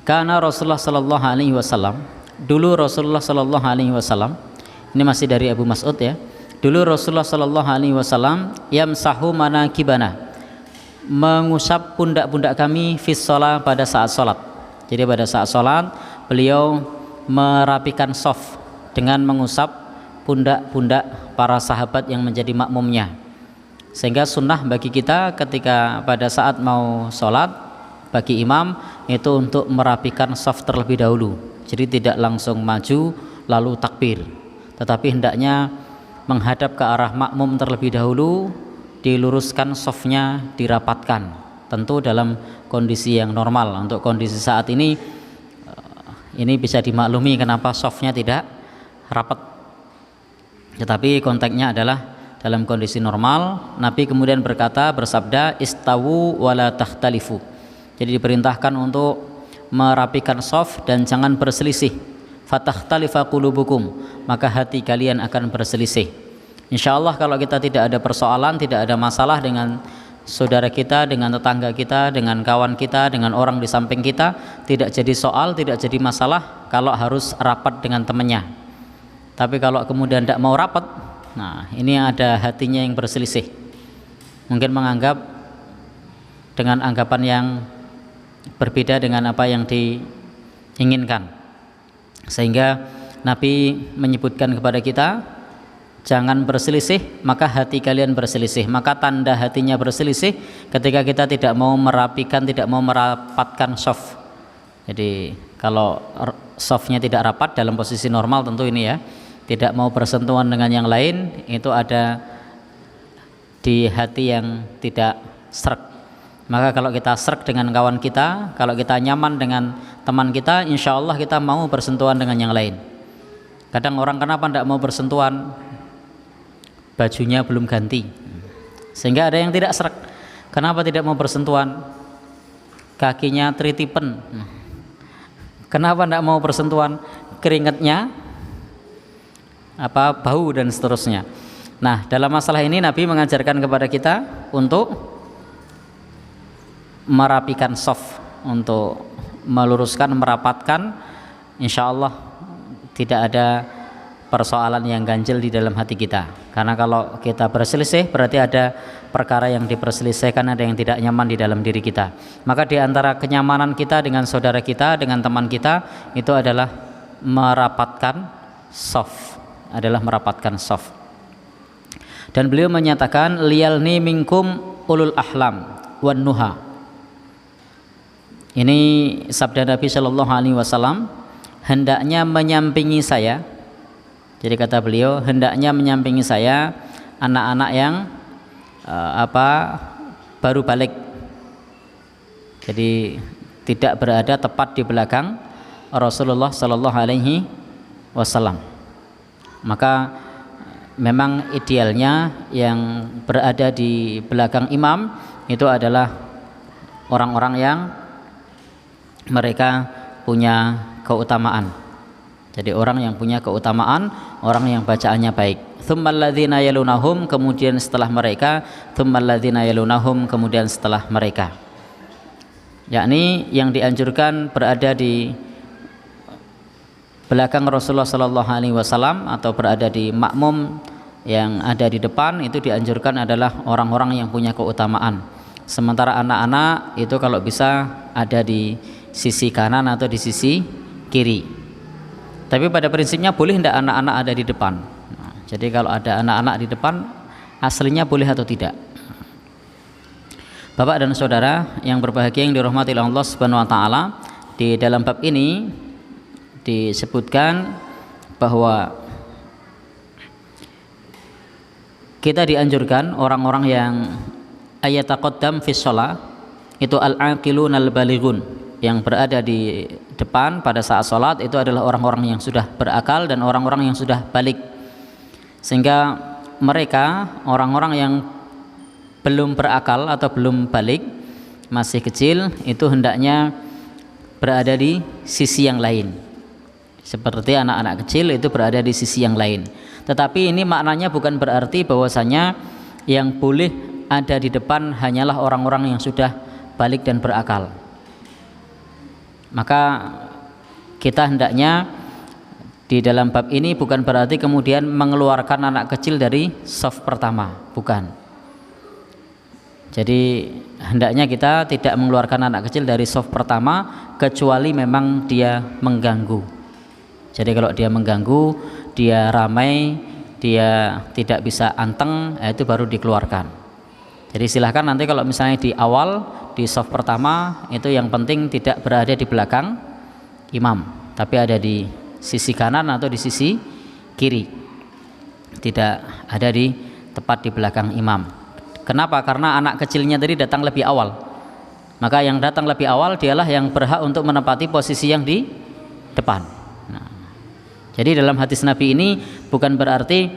Karena Rasulullah sallallahu alaihi wasallam, dulu Rasulullah sallallahu alaihi wasallam, ini masih dari Abu Mas'ud ya. Dulu Rasulullah sallallahu alaihi wasallam yamsahu manakibana, mengusap pundak-pundak kami fi shalah, pada saat salat. Jadi pada saat salat beliau merapikan shaf dengan mengusap pundak-pundak para sahabat yang menjadi makmumnya. Sehingga sunnah bagi kita ketika pada saat mau sholat, bagi imam itu untuk merapikan shaf terlebih dahulu. Jadi tidak langsung maju lalu takbir, tetapi hendaknya menghadap ke arah makmum terlebih dahulu, diluruskan shafnya, dirapatkan. Tentu dalam kondisi yang normal. Untuk kondisi saat ini bisa dimaklumi kenapa shafnya tidak rapat. Tetapi konteksnya adalah dalam kondisi normal. Nabi kemudian bersabda, istawu wala takhtalifu. Jadi diperintahkan untuk merapikan shaf dan jangan berselisih. Fatakhtalifa qulubukum, maka hati kalian akan berselisih. Insyaallah kalau kita tidak ada persoalan, tidak ada masalah dengan saudara kita, dengan tetangga kita, dengan kawan kita, dengan orang di samping kita, tidak jadi soal, tidak jadi masalah kalau harus rapat dengan temannya. Tapi kalau kemudian tidak mau rapat, nah ini ada hatinya yang berselisih, mungkin menganggap dengan anggapan yang berbeda dengan apa yang diinginkan, sehingga Nabi menyebutkan kepada kita, jangan berselisih, maka hati kalian berselisih. Maka tanda hatinya berselisih ketika kita tidak mau merapikan, tidak mau merapatkan shaf. Jadi kalau shafnya tidak rapat dalam posisi normal tentu ini ya, tidak mau bersentuhan dengan yang lain, itu ada di hati yang tidak sreg. Maka kalau kita sreg dengan kawan kita, kalau kita nyaman dengan teman kita, insya Allah kita mau bersentuhan dengan yang lain. Kadang orang kenapa tidak mau bersentuhan? Bajunya belum ganti, sehingga ada yang tidak sreg. Kenapa tidak mau bersentuhan? Kakinya tritipen. Kenapa tidak mau bersentuhan? Keringatnya bau dan seterusnya. Nah, dalam masalah ini Nabi mengajarkan kepada kita untuk merapikan shaf, untuk meluruskan, merapatkan. Insya Allah tidak ada persoalan yang ganjil di dalam hati kita. Karena kalau kita berselisih berarti ada perkara yang diperselisihkan, ada yang tidak nyaman di dalam diri kita. Maka di antara kenyamanan kita dengan saudara kita, dengan teman kita, itu adalah merapatkan shaf, Dan beliau menyatakan, liyalni minkum ulul ahlam wan nuha. Ini sabda Nabi Shallallahu Alaihi Wasallam, hendaknya menyampingi saya. Jadi kata beliau, hendaknya menyampingi saya anak-anak yang baru balik. Jadi tidak berada tepat di belakang Rasulullah Shallallahu Alaihi Wasallam. Maka memang idealnya yang berada di belakang imam itu adalah orang-orang yang mereka punya keutamaan. Jadi orang yang punya keutamaan, orang yang bacaannya baik. Tsummal ladzina yalunahum, kemudian setelah mereka, tsummal ladzina yalunahum, kemudian setelah mereka. Yakni yang dianjurkan berada di belakang Rasulullah sallallahu alaihi wasallam atau berada di makmum yang ada di depan, itu dianjurkan adalah orang-orang yang punya keutamaan. Sementara anak-anak itu kalau bisa ada di sisi kanan atau di sisi kiri. Tapi pada prinsipnya boleh tidak anak-anak ada di depan. Nah, jadi kalau ada anak-anak di depan, aslinya boleh atau tidak. Bapak dan saudara yang berbahagia yang dirahmati oleh Allah Subhanahu wa taala, di dalam bab ini disebutkan bahwa kita dianjurkan orang-orang yang ayataqaddam fi shalah, itu al-aqilun al-balighun, yang berada di depan pada saat sholat itu adalah orang-orang yang sudah berakal dan orang-orang yang sudah balik. Sehingga mereka, orang-orang yang belum berakal atau belum balik, masih kecil, itu hendaknya berada di sisi yang lain. Seperti anak-anak kecil itu berada di sisi yang lain. Tetapi ini maknanya bukan berarti bahwasanya yang boleh ada di depan hanyalah orang-orang yang sudah balik dan berakal. Maka kita hendaknya di dalam bab ini bukan berarti kemudian mengeluarkan anak kecil dari shaf pertama, bukan. Jadi hendaknya kita tidak mengeluarkan anak kecil dari shaf pertama kecuali memang dia mengganggu. Jadi kalau dia mengganggu, dia ramai, dia tidak bisa anteng, itu baru dikeluarkan. Jadi silahkan nanti kalau misalnya di awal di shaf pertama itu yang penting tidak berada di belakang imam, tapi ada di sisi kanan atau di sisi kiri, tidak ada di tepat di belakang imam. Kenapa? Karena anak kecilnya tadi datang lebih awal, maka yang datang lebih awal dialah yang berhak untuk menempati posisi yang di depan. Nah, jadi dalam hadis Nabi ini bukan berarti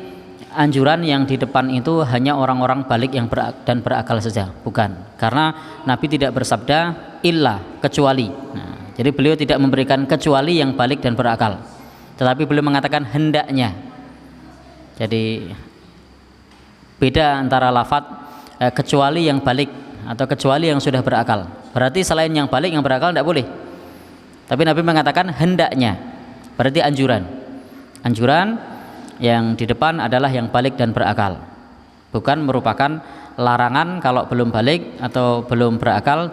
anjuran yang di depan itu hanya orang-orang balik yang dan berakal saja, bukan. Karena Nabi tidak bersabda illa, kecuali. Nah, jadi beliau tidak memberikan kecuali yang balik dan berakal, tetapi beliau mengatakan hendaknya. Jadi beda antara lafaz kecuali yang balik atau kecuali yang sudah berakal. Berarti selain yang balik, yang berakal tidak boleh. Tapi Nabi mengatakan hendaknya, berarti anjuran. Anjuran yang di depan adalah yang balik dan berakal, bukan merupakan larangan. Kalau belum balik atau belum berakal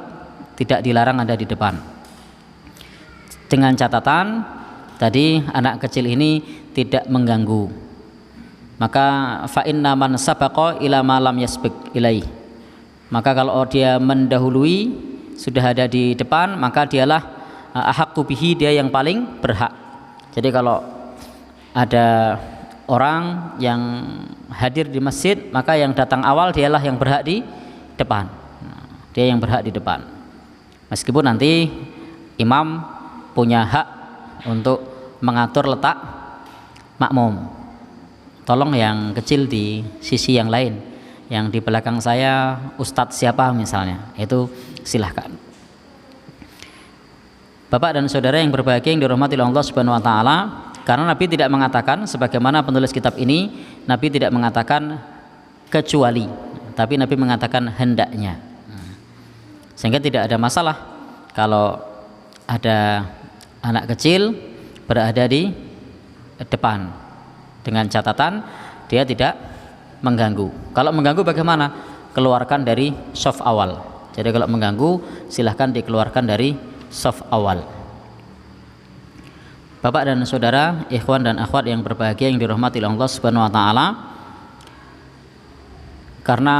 tidak dilarang ada di depan, dengan catatan tadi anak kecil ini tidak mengganggu. Maka fa inna man sabaqa ila ma lam yasbiq ilaih, maka kalau dia mendahului sudah ada di depan, maka dialah ahaqqu bihi, dia yang paling berhak. Jadi kalau ada orang yang hadir di masjid, maka yang datang awal dialah yang berhak di depan. Dia yang berhak di depan. Meskipun nanti imam punya hak untuk mengatur letak makmum. Tolong yang kecil di sisi yang lain, yang di belakang saya ustadz siapa misalnya, itu silahkan. Bapak dan saudara yang berbahagia yang dirahmati oleh Allah Subhanahu wa taala, karena Nabi tidak mengatakan sebagaimana penulis kitab ini, Nabi tidak mengatakan kecuali, tapi Nabi mengatakan hendaknya. Sehingga tidak ada masalah kalau ada anak kecil berada di depan, dengan catatan dia tidak mengganggu. Kalau mengganggu bagaimana? Keluarkan dari shaf awal. Jadi kalau mengganggu silahkan dikeluarkan dari shaf awal. Bapak dan saudara, ikhwan dan akhwat yang berbahagia yang dirahmati Allah Subhanahu wa taala, karena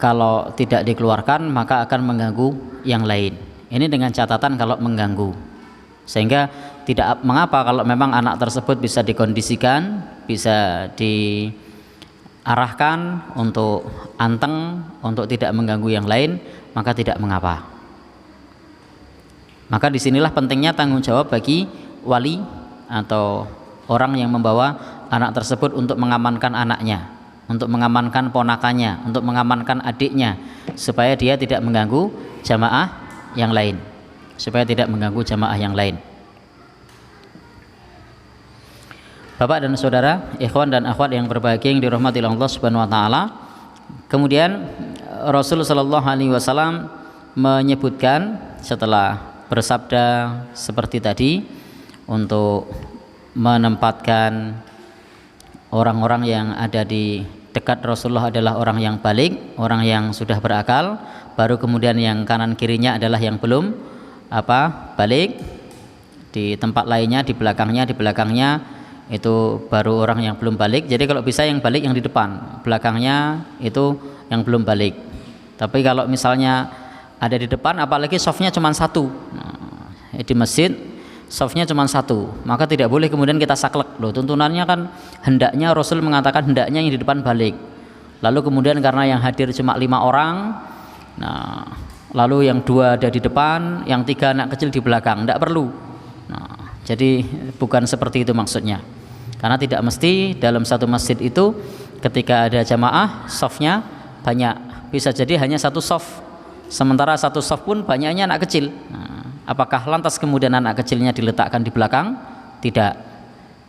kalau tidak dikeluarkan maka akan mengganggu yang lain. Ini dengan catatan kalau mengganggu. Sehingga tidak mengapa kalau memang anak tersebut bisa dikondisikan, bisa diarahkan untuk anteng, untuk tidak mengganggu yang lain, maka tidak mengapa. Maka disinilah pentingnya tanggung jawab bagi wali atau orang yang membawa anak tersebut untuk mengamankan anaknya, untuk mengamankan ponakannya, untuk mengamankan adiknya, supaya dia tidak mengganggu jamaah yang lain, supaya tidak mengganggu jamaah yang lain. Bapak dan saudara, ikhwan dan akhwat yang berbahagia yang dirahmati Allah Subhanahu wa taala, kemudian Rasulullah sallallahu alaihi wasallam menyebutkan setelah bersabda seperti tadi untuk menempatkan orang-orang yang ada di dekat Rasulullah adalah orang yang balik, orang yang sudah berakal, baru kemudian yang kanan kirinya adalah yang belum balik, di tempat lainnya di belakangnya itu baru orang yang belum balik. Jadi kalau bisa yang balik yang di depan, belakangnya itu yang belum balik. Tapi kalau misalnya ada di depan, apalagi softnya cuma satu, di masjid softnya cuma satu, maka tidak boleh kemudian kita saklek. Loh, tuntunannya kan hendaknya, Rasul mengatakan hendaknya yang di depan balik, lalu kemudian karena yang hadir cuma 5 orang, nah lalu yang 2 ada di depan, yang 3 anak kecil di belakang, tidak perlu. Nah, jadi bukan seperti itu maksudnya. Karena tidak mesti dalam satu masjid itu ketika ada jamaah softnya banyak, bisa jadi hanya satu soft, sementara satu soft pun banyaknya anak kecil. Nah, apakah lantas kemudian anak kecilnya diletakkan di belakang? Tidak.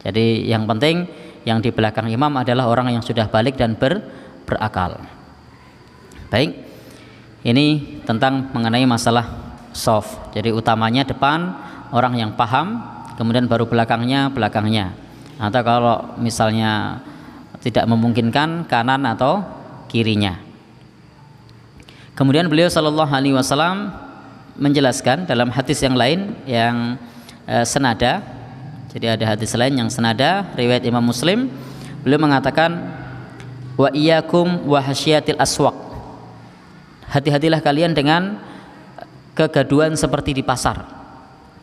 Jadi yang penting yang di belakang imam adalah orang yang sudah balik dan berakal. Baik, ini tentang mengenai masalah soft. Jadi utamanya depan, orang yang paham, kemudian baru belakangnya. Atau kalau misalnya tidak memungkinkan, kanan atau kirinya. Kemudian beliau sallallahu alaihi wasallam menjelaskan dalam hadis yang lain yang senada. Jadi ada hadis lain yang senada riwayat Imam Muslim. Beliau mengatakan, wa iyyakum wa hasyiatil aswaq. Hati-hatilah kalian dengan kegaduhan seperti di pasar.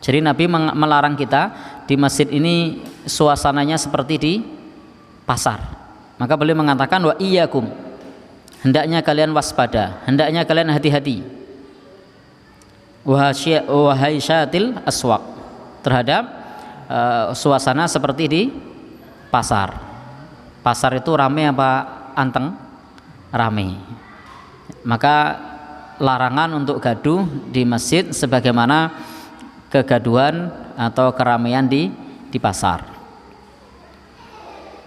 Jadi Nabi melarang kita di masjid ini suasananya seperti di pasar. Maka beliau mengatakan, wa iyyakum, hendaknya kalian waspada, hendaknya kalian hati-hati, wa hasyiatil aswaq, terhadap suasana seperti di pasar. Pasar itu ramai apa anteng? Ramai. Maka larangan untuk gaduh di masjid sebagaimana kegaduhan atau keramaian di pasar.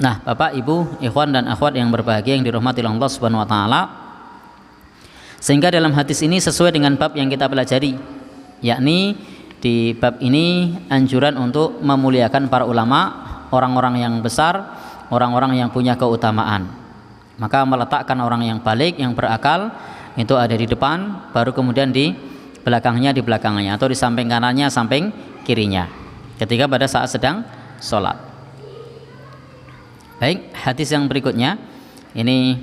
Nah, Bapak, Ibu, ikhwan dan akhwat yang berbahagia yang dirahmati Allah Subhanahu wa taala. Sehingga dalam hadis ini sesuai dengan bab yang kita pelajari, yakni di bab ini anjuran untuk memuliakan para ulama, orang-orang yang besar, orang-orang yang punya keutamaan. Maka meletakkan orang yang balik, yang berakal itu ada di depan, baru kemudian di belakangnya atau di samping kanannya, samping kirinya ketika pada saat sedang sholat. Baik, hadis yang berikutnya ini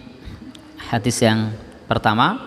hadis yang pertama.